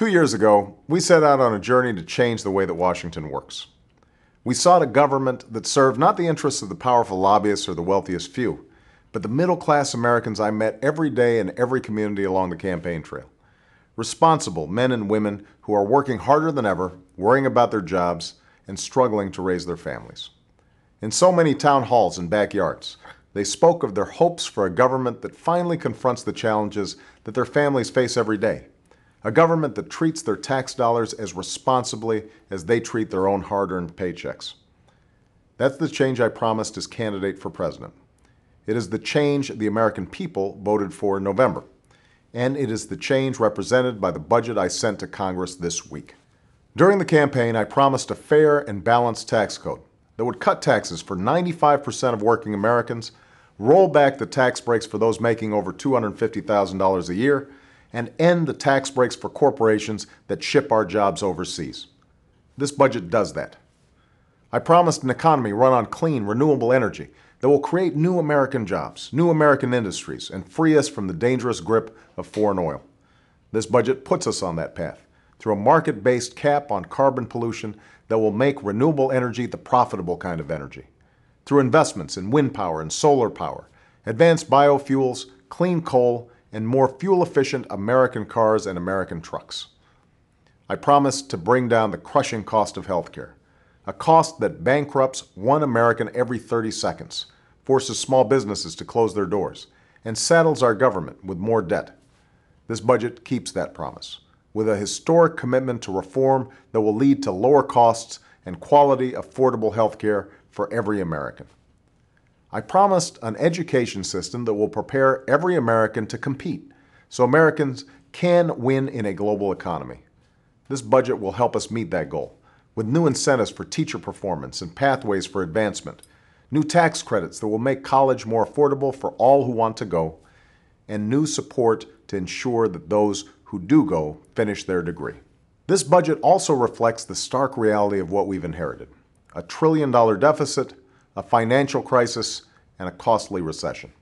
2 years ago, we set out on a journey to change the way that Washington works. We sought a government that served not the interests of the powerful lobbyists or the wealthiest few, but the middle-class Americans I met every day in every community along the campaign trail. Responsible men and women who are working harder than ever, worrying about their jobs, and struggling to raise their families. In so many town halls and backyards, they spoke of their hopes for a government that finally confronts the challenges that their families face every day. A government that treats their tax dollars as responsibly as they treat their own hard-earned paychecks. That's the change I promised as candidate for president. It is the change the American people voted for in November. And it is the change represented by the budget I sent to Congress this week. During the campaign, I promised a fair and balanced tax code that would cut taxes for 95% of working Americans, roll back the tax breaks for those making over $250,000 a year, and end the tax breaks for corporations that ship our jobs overseas. This budget does that. I promised an economy run on clean, renewable energy that will create new American jobs, new American industries, and free us from the dangerous grip of foreign oil. This budget puts us on that path through a market-based cap on carbon pollution that will make renewable energy the profitable kind of energy, through investments in wind power and solar power, advanced biofuels, clean coal, and more fuel-efficient American cars and American trucks. I promised to bring down the crushing cost of healthcare, a cost that bankrupts one American every 30 seconds, forces small businesses to close their doors, and saddles our government with more debt. This budget keeps that promise, with a historic commitment to reform that will lead to lower costs and quality, affordable healthcare for every American. I promised an education system that will prepare every American to compete, so Americans can win in a global economy. This budget will help us meet that goal, with new incentives for teacher performance and pathways for advancement, new tax credits that will make college more affordable for all who want to go, and new support to ensure that those who do go finish their degree. This budget also reflects the stark reality of what we've inherited: a $1 trillion deficit, a financial crisis, and a costly recession.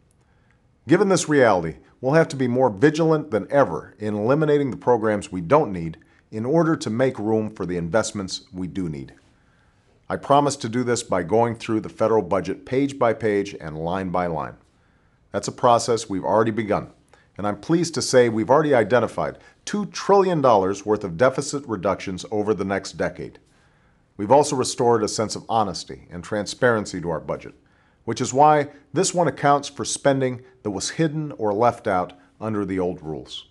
Given this reality, we'll have to be more vigilant than ever in eliminating the programs we don't need in order to make room for the investments we do need. I promise to do this by going through the federal budget page by page and line by line. That's a process we've already begun, and I'm pleased to say we've already identified $2 trillion worth of deficit reductions over the next decade. We've also restored a sense of honesty and transparency to our budget, which is why this one accounts for spending that was hidden or left out under the old rules.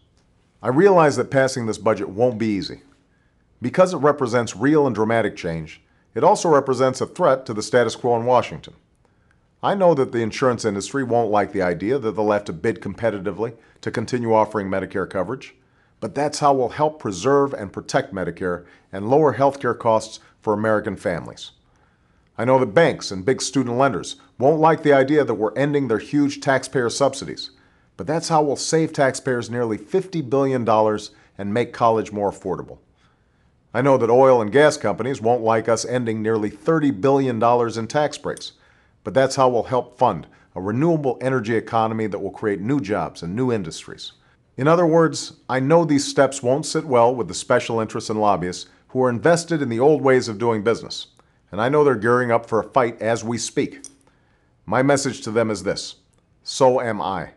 I realize that passing this budget won't be easy. Because it represents real and dramatic change, it also represents a threat to the status quo in Washington. I know that the insurance industry won't like the idea that they'll have to bid competitively to continue offering Medicare coverage, but that's how we'll help preserve and protect Medicare and lower healthcare costs for American families. I know that banks and big student lenders won't like the idea that we're ending their huge taxpayer subsidies, but that's how we'll save taxpayers nearly $50 billion and make college more affordable. I know that oil and gas companies won't like us ending nearly $30 billion in tax breaks, but that's how we'll help fund a renewable energy economy that will create new jobs and new industries. In other words, I know these steps won't sit well with the special interests and lobbyists who are invested in the old ways of doing business, and I know they're gearing up for a fight as we speak. My message to them is this: so am I.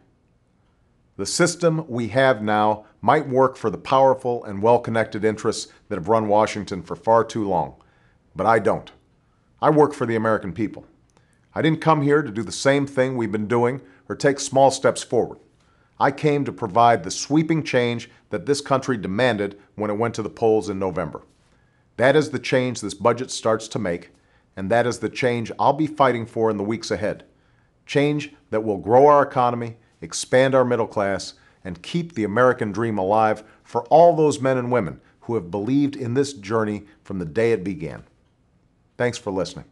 The system we have now might work for the powerful and well-connected interests that have run Washington for far too long, but I don't. I work for the American people. I didn't come here to do the same thing we've been doing or take small steps forward. I came to provide the sweeping change that this country demanded when it went to the polls in November. That is the change this budget starts to make, and that is the change I'll be fighting for in the weeks ahead. Change that will grow our economy, expand our middle class, and keep the American dream alive for all those men and women who have believed in this journey from the day it began. Thanks for listening.